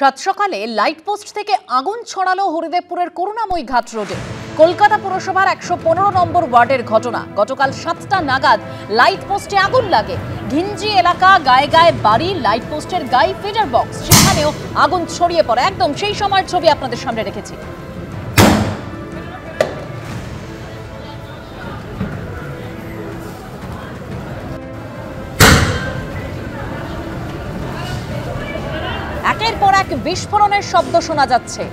সাত সকালে light post থেকে আগুন ছড়ালো হরিদেবপুরের করুণাময়ী ঘাট রোডে। কলকাতা পুরসভার ১১৫ নম্বর ওয়ার্ডের ঘটনা। গতকাল ৭টা নাগাদ লাইট পোস্টে আগুন লাগে। ঘিঞ্জি এলাকা, গায়ে গায়ে বাড়ি, লাইট পোস্টের গায়ে ফিডার বক্স, সেখানেও আগুন ছড়িয়ে পড়ে। একদম সেই সময়ের ছবি আপনাদের সামনে রেখেছি। একের পর এক বিস্ফোরণের শব্দ শোনা যাচ্ছে।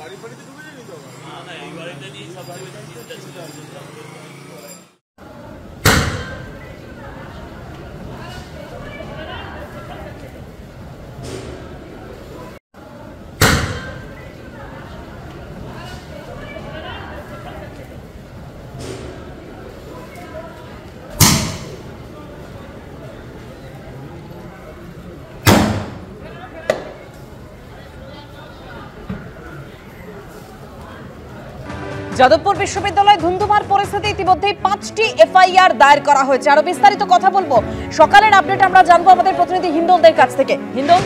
বাড়ি বাড়িতে ঢুকে যায়নি তো? না, এই বাড়িতে নিয়ে সব বাড়িতে ছিল। যাদবপুর বিশ্ববিদ্যালয় ধুন্ধুমার পরিস্থিতি, ইতিমধ্যেই 5টি এফআইআর দায়ের করা হয়েছে। আরো বিস্তারিত কথা বলবো, সকালের আপডেট আমরা জানবো আমাদের প্রতিনিধি হিন্দলদের কাছ থেকে। হিন্দল,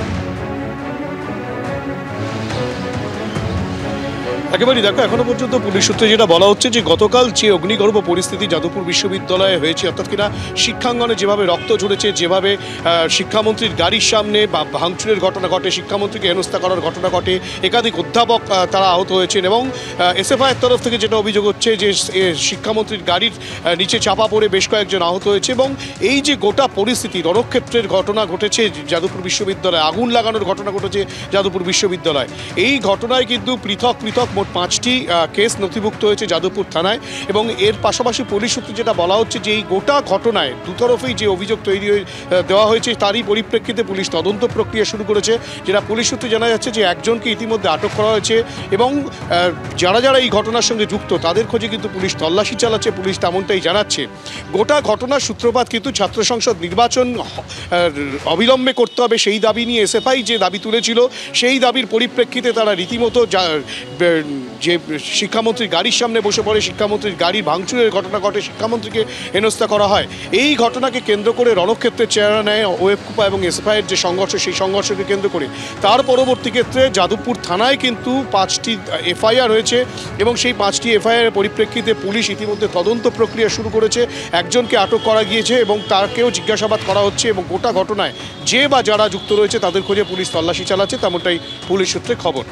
একেবারেই দেখো, এখনো পর্যন্ত পুলিশ সূত্রে যেটা বলা হচ্ছে যে গতকাল যে অগ্নিগর্ভ পরিস্থিতি যাদবপুর বিশ্ববিদ্যালয়ে হয়েছে, অর্থাৎ কিনা শিক্ষাঙ্গনে যেভাবে রক্ত ঝরেছে, যেভাবে শিক্ষামন্ত্রীর গাড়ির সামনে বা ভাঙচুরের ঘটনা ঘটে, শিক্ষামন্ত্রীকে হেনস্থা করার ঘটনা ঘটে, একাধিক অধ্যাপক তারা আহত হয়েছেন এবং এসএফআইয়ের তরফ থেকে যেটা অভিযোগ হচ্ছে যে শিক্ষামন্ত্রীর গাড়ির নিচে চাপা পড়ে বেশ কয়েকজন আহত হয়েছে। এবং এই যে গোটা পরিস্থিতি, রণক্ষেত্রের ঘটনা ঘটেছে যাদবপুর বিশ্ববিদ্যালয়ে, আগুন লাগানোর ঘটনা ঘটেছে যাদবপুর বিশ্ববিদ্যালয়ে, এই ঘটনায় কিন্তু পৃথক পৃথক মোট 5টি কেস নথিভুক্ত হয়েছে যাদবপুর থানায়। এবং এর পাশাপাশি পুলিশ সূত্রে যেটা বলা হচ্ছে যে এই গোটা ঘটনায় দুতরফেই যে অভিযোগ তৈরি দেওয়া হয়েছে, তারই পরিপ্রেক্ষিতে পুলিশ তদন্ত প্রক্রিয়া শুরু করেছে। যেটা পুলিশ সূত্রে জানা যাচ্ছে যে একজনকে ইতিমধ্যে আটক করা হয়েছে এবং যারা যারা এই ঘটনার সঙ্গে যুক্ত তাদের খোঁজে কিন্তু পুলিশ তল্লাশি চালাচ্ছে, পুলিশ তেমনটাই জানাচ্ছে। গোটা ঘটনার সূত্রপাত কিন্তু ছাত্র সংসদ নির্বাচন অবিলম্বে করতে হবে সেই দাবি নিয়ে এসএফআই যে দাবি তুলেছিল, সেই দাবির পরিপ্রেক্ষিতে তারা রীতিমতো যে শিক্ষামন্ত্রীর গাড়ির সামনে বসে পড়ে, শিক্ষামন্ত্রীর গাড়ির ভাঙচুরের ঘটনা ঘটে, শিক্ষামন্ত্রীকে হেনস্থা করা হয়। এই ঘটনাকে কেন্দ্র করে রণক্ষেত্রের চেহারা নেয় ওয়েবকুপা এবং এসএফআইয়ের যে সংঘর্ষ, সেই সংঘর্ষকে কেন্দ্র করে তার পরবর্তী ক্ষেত্রে যাদবপুর থানায় কিন্তু 5টি এফআইআর হয়েছে এবং সেই 5টি এফআইআরের পরিপ্রেক্ষিতে পুলিশ ইতিমধ্যে তদন্ত প্রক্রিয়া শুরু করেছে। একজনকে আটক করা গিয়েছে এবং তাকেও জিজ্ঞাসাবাদ করা হচ্ছে এবং গোটা ঘটনায় যে বা যারা যুক্ত রয়েছে তাদের খোঁজে পুলিশ তল্লাশি চালাচ্ছে, তেমনটাই পুলিশ সূত্রে খবর।